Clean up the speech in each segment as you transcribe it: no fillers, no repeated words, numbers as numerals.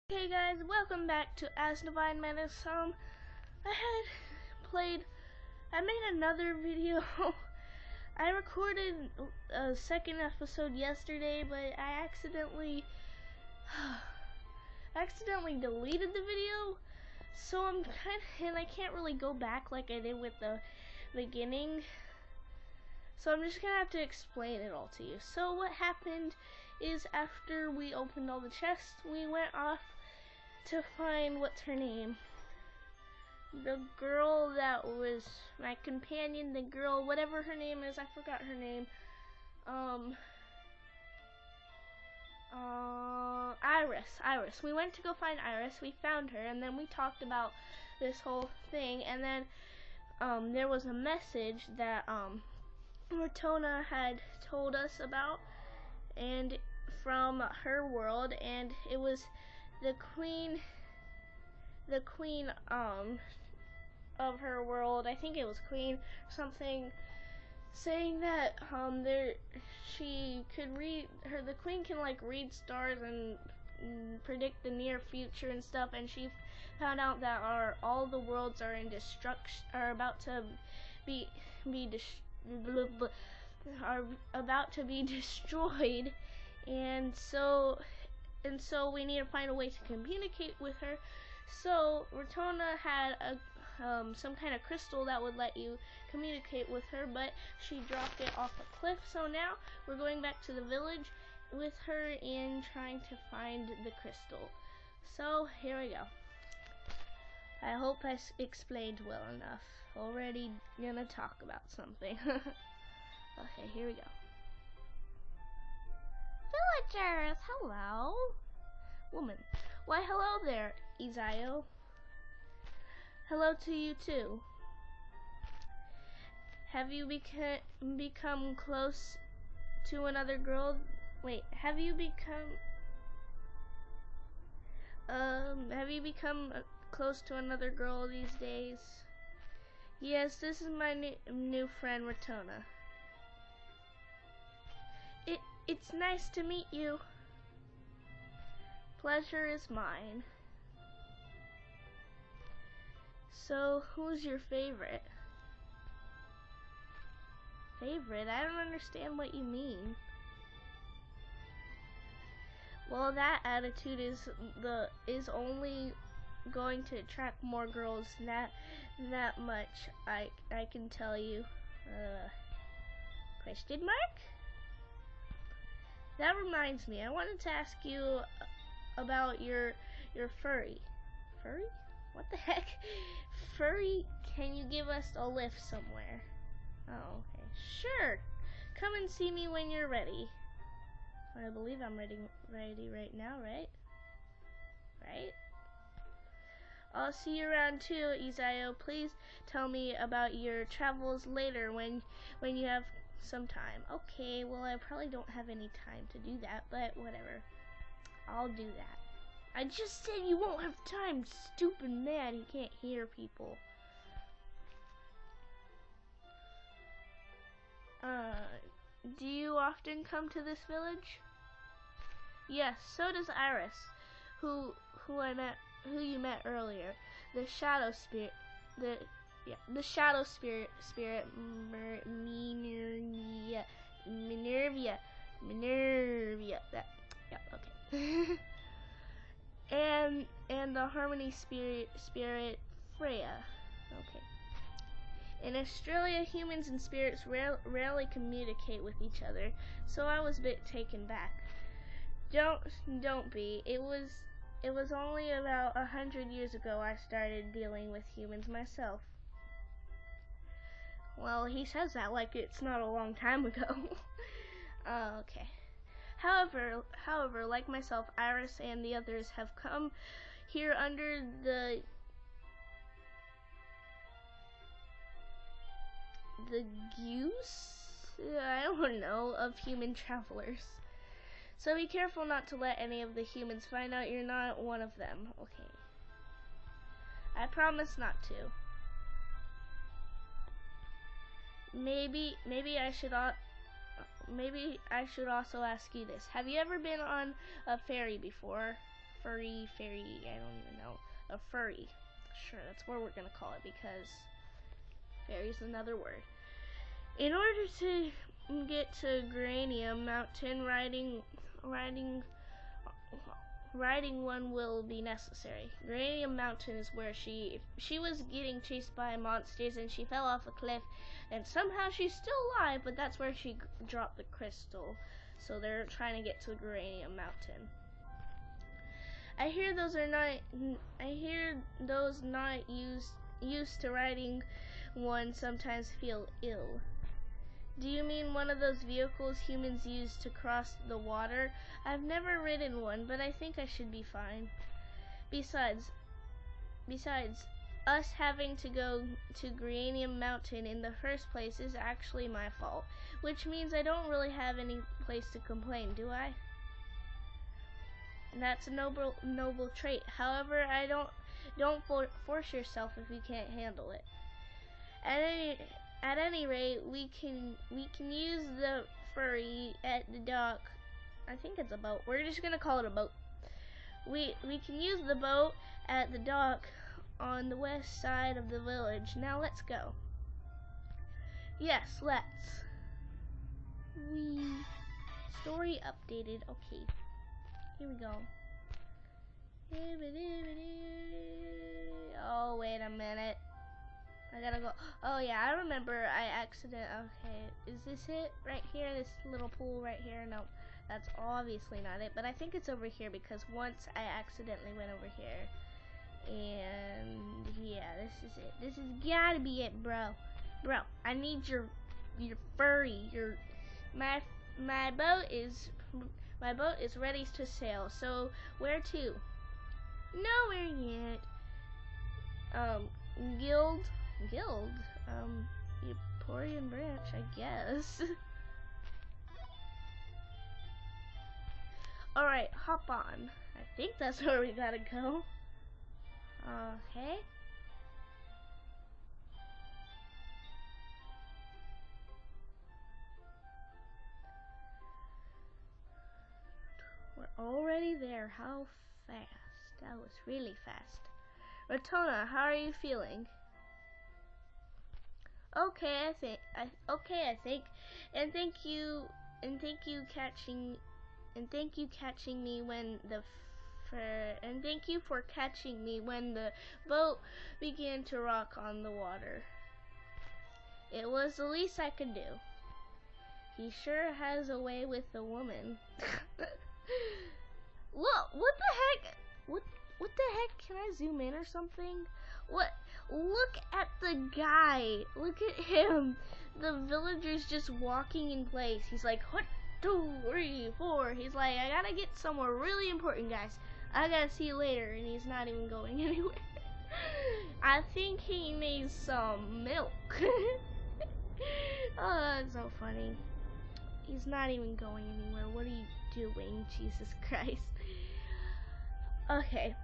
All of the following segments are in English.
Hey guys, welcome back to Asdivine Menace. I made another video. I recorded a second episode yesterday, but I accidentally deleted the video. So I can't really go back like I did with the beginning. So I'm just gonna have to explain it all to you. So what happened is after we opened all the chests, we went off to find, what's her name? The girl that was my companion, the girl, whatever her name is, I forgot her name. Iris. We went to go find Iris, we found her, and then we talked about this whole thing, and then there was a message that Rotona had told us about, and from her world, and it was the queen of her world, I think it was queen something, saying that the queen can like read stars and predict the near future and stuff, and she found out that all the worlds are in destruction, are about to be destroyed, and so we need to find a way to communicate with her. So Rotona had some kind of crystal that would let you communicate with her, but she dropped it off a cliff. So now we're going back to the village with her and trying to find the crystal. So here we go. I hope I explained well enough. Already gonna talk about something. Okay, here we go. Villagers, hello. Woman. Why, hello there, Izayo. Hello to you too. Have you become close to another girl? Wait, have you become close to another girl these days? Yes, this is my new friend, Rotona. It's nice to meet you. Pleasure is mine. So, who's your favorite? Favorite? I don't understand what you mean. Well, that attitude is only going to attract more girls. That much I can tell you. Question mark? That reminds me, I wanted to ask you about your furry. Furry? What the heck? Furry, can you give us a lift somewhere? Oh, okay. Sure. Come and see me when you're ready. I believe I'm ready right now, right? Right? I'll see you around too, Izayo. Please tell me about your travels later when you have some time. Okay, well, I probably don't have any time to do that, but whatever. I'll do that. I just said you won't have time, stupid man. He can't hear people. Do you often come to this village? Yes, so does Iris, who you met earlier. The shadow spirit, the shadow spirit, Minervia. That, yeah, okay. and the harmony spirit, Freya. Okay. In Australia, humans and spirits rarely communicate with each other, so I was a bit taken back. Don't be. It was only about 100 years ago I started dealing with humans myself. Well, he says that like it's not a long time ago. Okay. However, like myself, Iris and the others have come here under the I don't know, of human travelers. So be careful not to let any of the humans find out you're not one of them. Okay. I promise not to. Maybe I should also ask you this. Have you ever been on a ferry before? furry, fairy, I don't even know, a furry. Sure, that's what we're gonna call it because fairy is another word. In order to get to Granium Mountain, riding one will be necessary. Granium Mountain is where she was getting chased by monsters and she fell off a cliff, and somehow she's still alive, but that's where she dropped the crystal. So they're trying to get to Granium Mountain. I hear those not used to riding one sometimes feel ill. Do you mean one of those vehicles humans use to cross the water? I've never ridden one, but I think I should be fine. Besides, us having to go to Granium Mountain in the first place is actually my fault, which means I don't really have any place to complain, do I? That's a noble trait. However, don't force yourself if you can't handle it. At any rate, we can use the ferry at the dock. I think it's a boat. We're just gonna call it a boat. We can use the boat at the dock on the west side of the village. Now let's go. Yes, let's. Story updated. Okay. Here we go. Oh, wait a minute. I gotta go. Oh yeah, I remember okay, is this it right here? This little pool right here? No, that's obviously not it, but I think it's over here because once I accidentally went over here. And yeah, this is it. This has gotta be it, bro. Bro, I need your furry. My boat is ready to sail. So where to? Nowhere yet. Guild, Emporium branch, I guess. Alright, hop on. I think that's where we gotta go. Okay. We're already there. How fast? That was really fast. Ratona, how are you feeling? Okay, I think. And thank you catching me when thank you for catching me when the boat began to rock on the water. It was the least I could do. He sure has a way with the woman. Look, what the heck? What the heck? Can I zoom in or something? What? Look at the guy. Look at him. The villager's just walking in place. He's like, 1, 2, 3, 4. He's like, I gotta get somewhere really important, guys. I gotta see you later. And he's not even going anywhere. I think he needs some milk. Oh, that's so funny. He's not even going anywhere. What are you doing? Jesus Christ. Okay.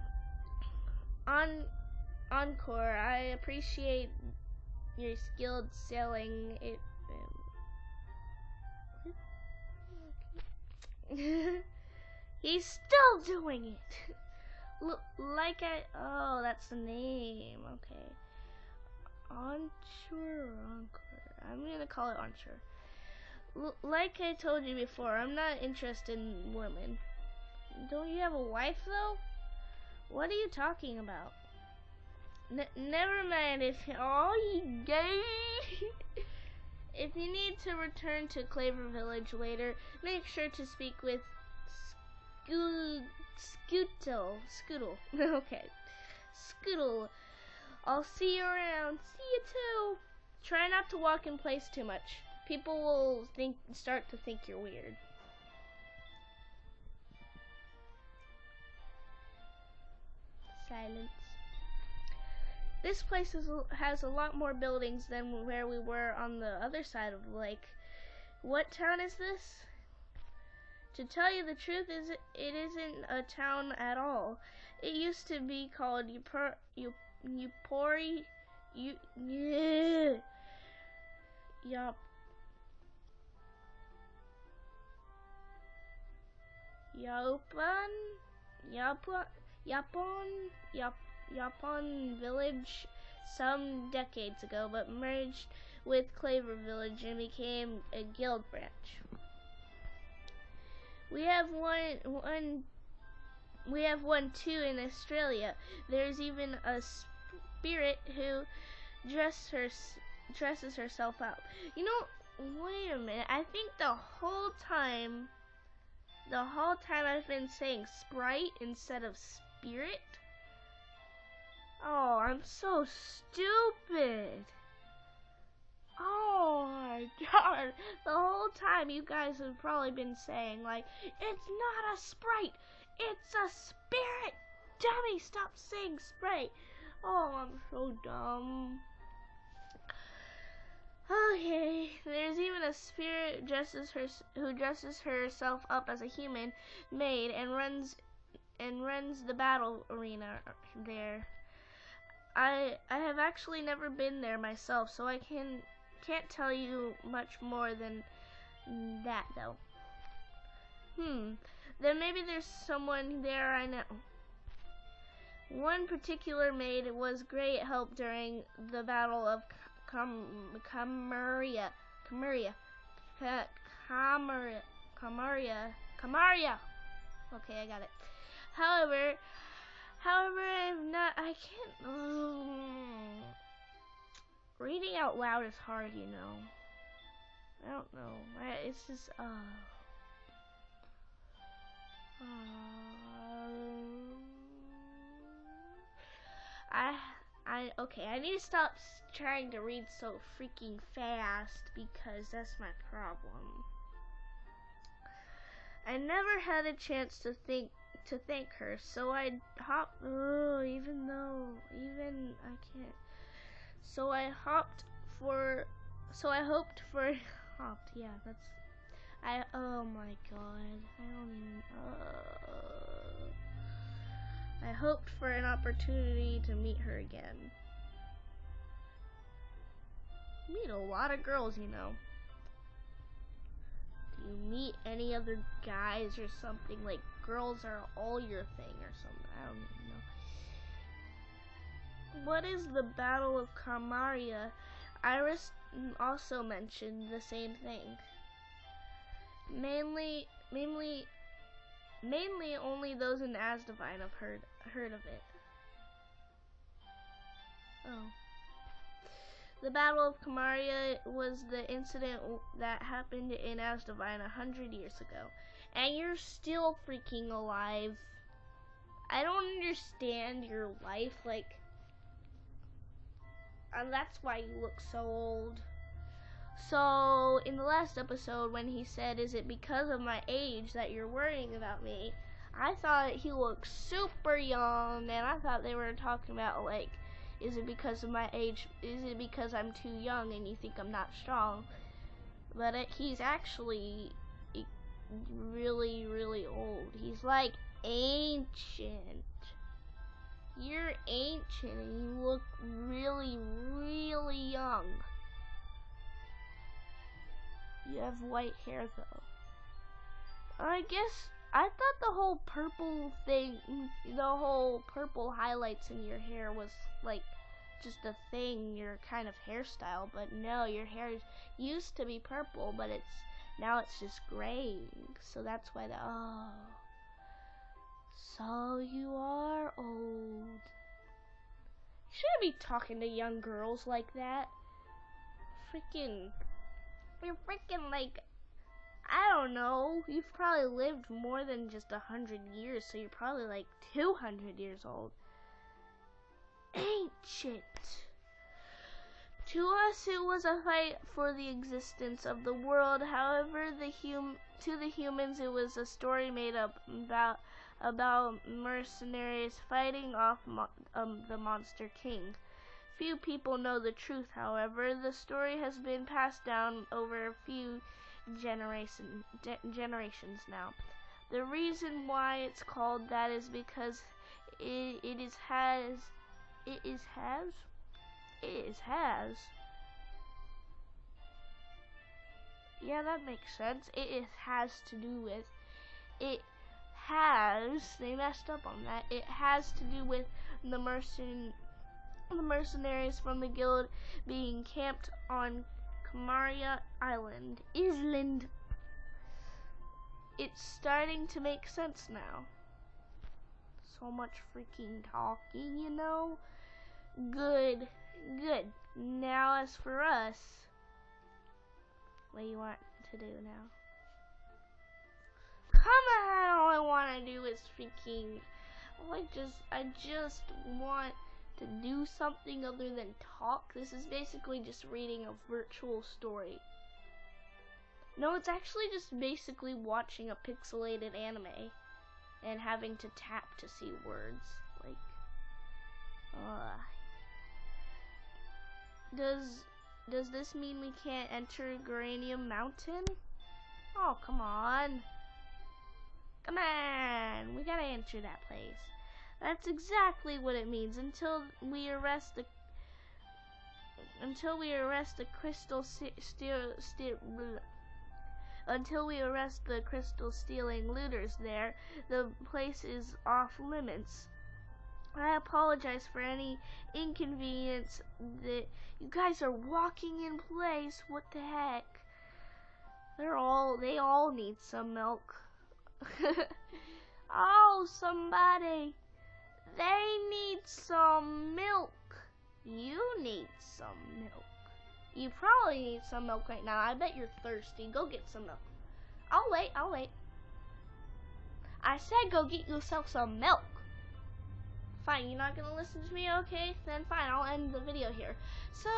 Encore. I appreciate your skilled sailing. He's still doing it. Look, oh, that's the name. Okay. Onshore or Encore? I'm gonna call it Onshore. Like I told you before, I'm not interested in women. Don't you have a wife though? What are you talking about? Never mind if you gay. If you need to return to Claver Village later, make sure to speak with Scootle. Okay. Scootle. I'll see you around. See you too. Try not to walk in place too much. People will start to think you're weird. Silence. This place has a lot more buildings than where we were on the other side of the lake. What town is this? To tell you the truth, it isn't a town at all. It used to be called Yapon village some decades ago, but merged with Claver Village and became a guild branch. We have one too in Australia. There's even a spirit who dresses herself up. You know, wait a minute. I think the whole time I've been saying sprite instead of spirit. Oh, I'm so stupid. Oh my god. The whole time you guys have probably been saying, like, it's not a sprite, it's a spirit. Dummy, stop saying sprite. Oh, I'm so dumb. Okay, there's even a spirit who dresses herself up as a human maid and runs the battle arena there. I have actually never been there myself, so I can't tell you much more than that though. Then maybe there's someone there I know. One particular maid was great help during the Battle of Camaria. Okay, I got it. However, I can't. Reading out loud is hard, you know. I don't know. It's just. Okay, I need to stop trying to read so freaking fast because that's my problem. I never had a chance to thank her, so I hopped. Even I can't. So I hoped for. Yeah, that's. Oh my god. I don't even. I hoped for an opportunity to meet her again. Meet a lot of girls, you know. Do you meet any other guys or something? Like, girls are all your thing or something. I don't even know. What is the Battle of Camaria? Iris also mentioned the same thing. Mainly only those in Asdivine have heard of it. Oh. The Battle of Camaria was the incident that happened in Asdivine 100 years ago. And you're still freaking alive. I don't understand your life, like... And that's why you look so old. So, in the last episode, when he said, is it because of my age that you're worrying about me? I thought he looked super young, and I thought they were talking about, like, is it because of my age? Is it because I'm too young and you think I'm not strong? But he's actually really, really old. He's like ancient. You're ancient and you look really, really young. You have white hair though. I guess I thought the whole purple thing, the whole purple highlights in your hair was like just a thing, your kind of hairstyle, but no, your hair used to be purple, but now it's just graying. So that's why so you are old. You shouldn't be talking to young girls like that. You're freaking like, I don't know, you've probably lived more than just 100 years, so you're probably like 200 years old. Ancient. To us, it was a fight for the existence of the world. However, to the humans, it was a story made up about mercenaries fighting off the Monster King. Few people know the truth, however. The story has been passed down over a few generations now. The reason why it's called that is because it has. Yeah, that makes sense. It has to do with it they messed up on that. It has to do with the mercenaries from the guild being camped on Kamaria Island. It's starting to make sense now. So much freaking talking, you know? Good. Now as for us, what do you want to do now? Come on, all I want to do is freaking, I just want to do something other than talk. This is basically just reading a virtual story. No, it's actually just basically watching a pixelated anime and having to tap to see words. Like, does this mean we can't enter Geranium Mountain? Oh, come on. Come on, we gotta enter that place. That's exactly what it means until we arrest the crystal stealing looters there. The place is off limits. I apologize for any inconvenience that you guys are walking in place. What the heck? They all need some milk. Oh, somebody. They need some milk. You need some milk. You probably need some milk right now. I bet you're thirsty. Go get some milk. I'll wait. I said go get yourself some milk. Fine, you're not gonna listen to me? Okay, then fine, I'll end the video here. So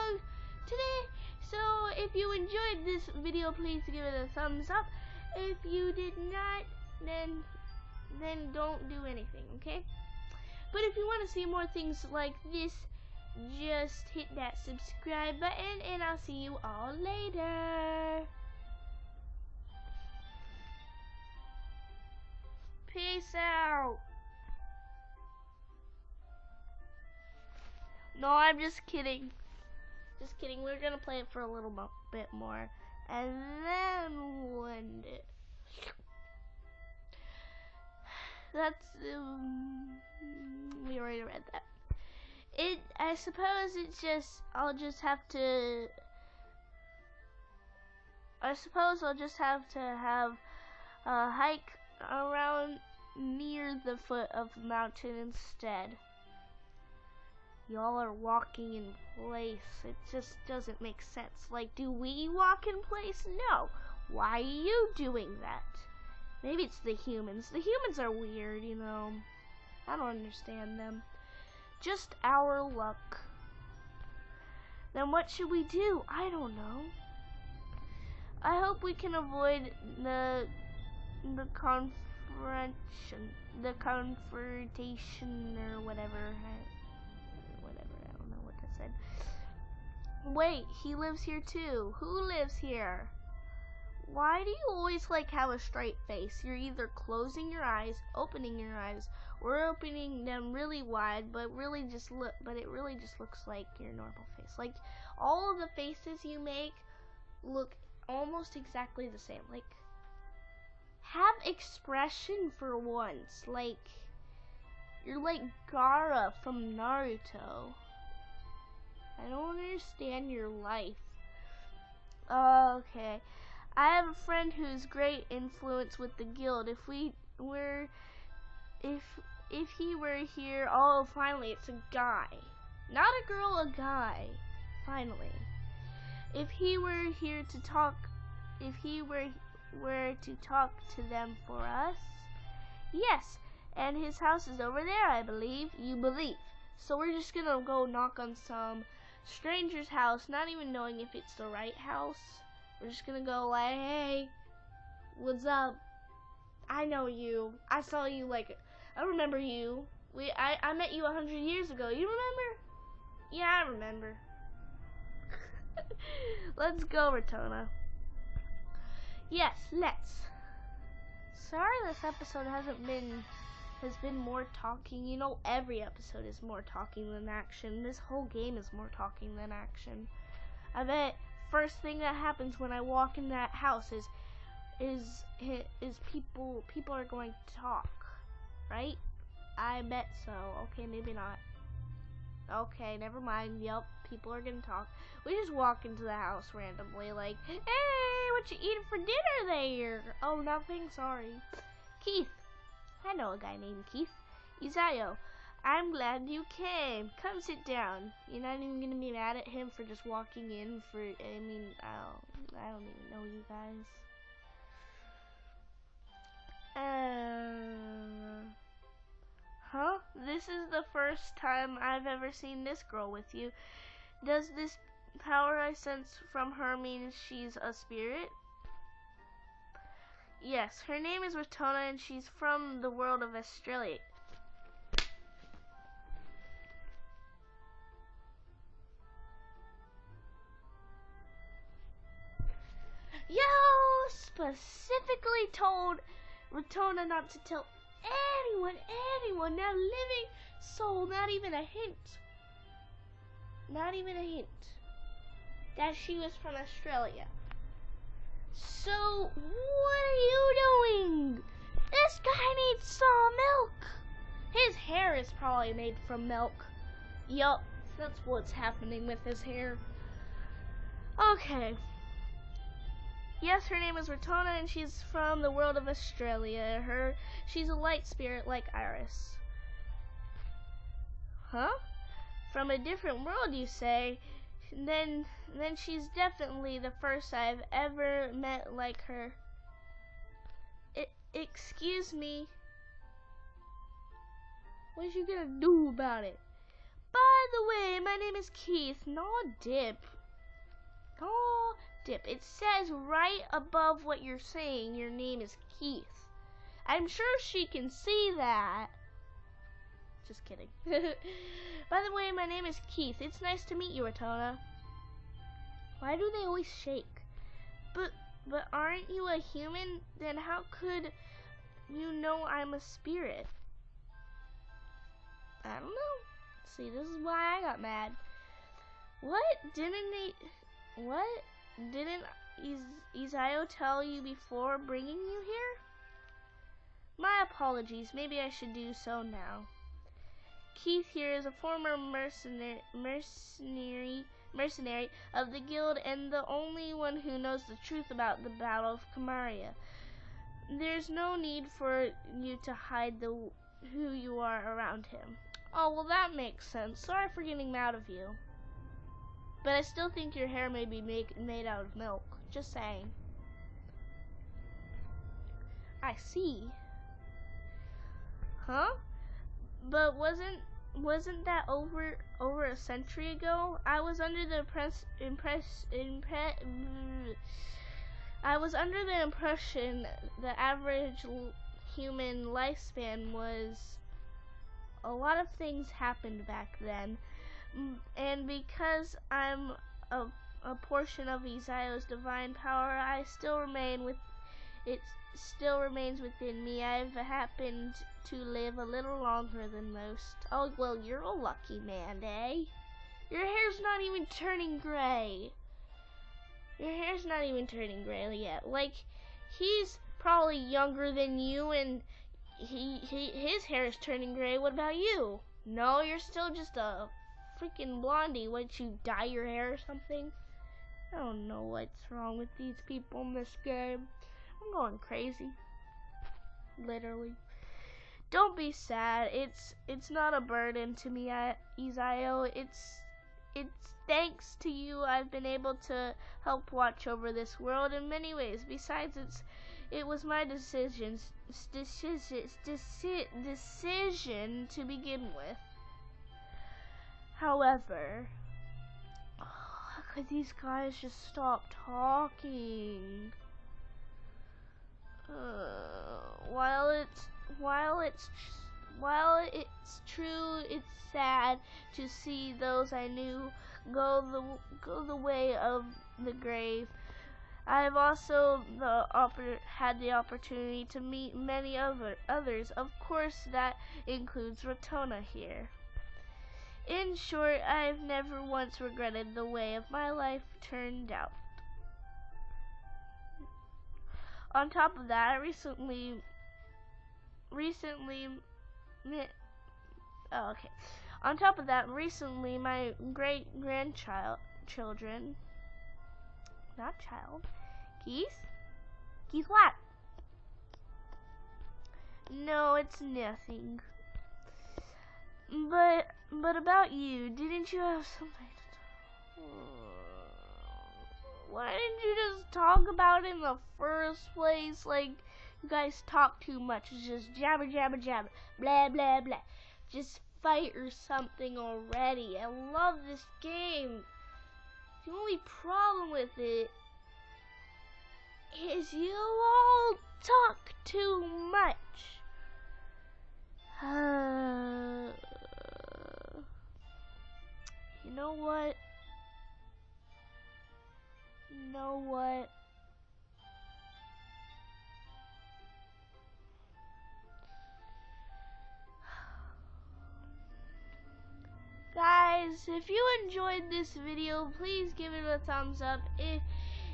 if you enjoyed this video, please give it a thumbs up. If you did not, then don't do anything, okay? But if you want to see more things like this, just hit that subscribe button, and I'll see you all later. Peace out. No, I'm just kidding. Just kidding. We're gonna play it for a little bit more, and then end it. That's we already read that. I suppose it's just I'll just have to have a hike around near the foot of the mountain instead. Y'all are walking in place. It just doesn't make sense. Like, do we walk in place? No. Why are you doing that? Maybe it's the humans. The humans are weird, you know. I don't understand them. Just our luck. Then what should we do? I don't know. I hope we can avoid the confrontation or whatever. I don't know what that said. Wait, he lives here too. Who lives here? Why do you always have a straight face? You're either closing your eyes, opening your eyes, or opening them really wide, but it really just looks like your normal face. Like, all of the faces you make look almost exactly the same. Like, have expression for once. Like, you're like Gaara from Naruto. I don't understand your life. Okay. I have a friend who's great influence with the guild. If he were here, oh, finally, it's a guy. Not a girl, a guy. Finally. If he were here to talk, if he were to talk to them for us? Yes, and his house is over there, I believe. You believe. So we're just gonna go knock on some stranger's house, not even knowing if it's the right house. We're just gonna go like, hey, what's up? I know you. I saw you I remember you. I met you 100 years ago. You remember? Yeah, I remember. Let's go, Ratona. Yes, let's. Sorry this episode has been more talking. You know, every episode is more talking than action. This whole game is more talking than action. I bet first thing that happens when I walk in that house is, is people are going to talk, right? I bet so. Okay, maybe not. Okay, never mind. Yep, people are gonna talk. We just walk into the house randomly, like, hey, what you eating for dinner there? Oh, nothing, sorry. Keith. I know a guy named Keith. Izayo, I'm glad you came. Come sit down. You're not even gonna be mad at him for just walking in for, I mean, I don't even know you guys. Huh? This is the first time I've ever seen this girl with you. Does this power I sense from her mean she's a spirit? Yes, her name is Ratona and she's from the world of Australia. Yo, specifically told Ratona not to tell anyone, not a living soul, not even a hint, that she was from Australia. So, what are you doing? This guy needs some milk. His hair is probably made from milk. Yup, that's what's happening with his hair. Okay. Yes, her name is Ratona and she's from the world of Australia. She's a light spirit like Iris. Huh? From a different world, you say? Then she's definitely the first I've ever met like her. Excuse me. What you gonna do about it? By the way, my name is Keith, not Dip. Oh, Dip. It says right above what you're saying your name is Keith. I'm sure she can see that. Just kidding. By the way, my name is Keith. It's nice to meet you, Ratona. Why do they always shake? But aren't you a human? Then how could you know I'm a spirit? I don't know. See, this is why I got mad. Didn't Izayo tell you before bringing you here? My apologies. Maybe I should do so now. Keith here is a former mercenary of the guild and the only one who knows the truth about the Battle of Kamaria. There's no need for you to hide who you are around him. Oh, well, that makes sense. Sorry for getting mad of you. But I still think your hair may be made out of milk. Just saying. I see. Huh? But wasn't that over a century ago? I was under the impression the average human lifespan was. A lot of things happened back then, and because I'm a portion of Izayo's divine power, it still remains within me. I've happened to live a little longer than most. Oh, well, you're a lucky man, eh? Your hair's not even turning gray. Yet. Like, he's probably younger than you, and his hair is turning gray. What about you? No, you're still just a freaking blondie. Wouldn't you dye your hair or something? I don't know what's wrong with these people in this game. I'm going crazy. Literally. Don't be sad. It's not a burden to me, Izayo. It's thanks to you I've been able to help watch over this world in many ways. Besides, it was my decision to begin with. However, how could these guys just stop talking? While it's true, it's sad to see those I knew go the way of the grave. I've also had the opportunity to meet many others. Of course, that includes Ratona here. In short, I've never once regretted the way of my life turned out. On top of that, recently, oh, okay. On top of that, recently, my children, not child, geese? Geese what? No, it's nothing. But about you, didn't you have something to Why didn't you just talk about it in the first place? Like, you guys talk too much. It's just jabber, jabber, jabber, blah, blah, blah. Just fight or something already. I love this game. The only problem with it is you all talk too much. You know what? Guys, if you enjoyed this video, please give it a thumbs up.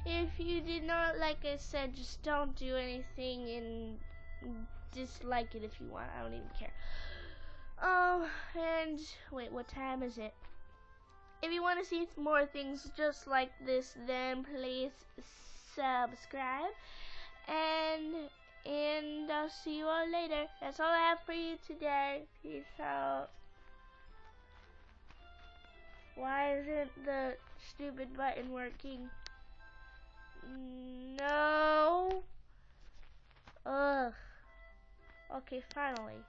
If you did not, like I said, just don't do anything and dislike it if you want. I don't even care. And wait, what time is it? If you want to see more things just like this, then please subscribe. And I'll see you all later. That's all I have for you today. Peace out. Why isn't the stupid button working? No. Ugh. Okay, finally.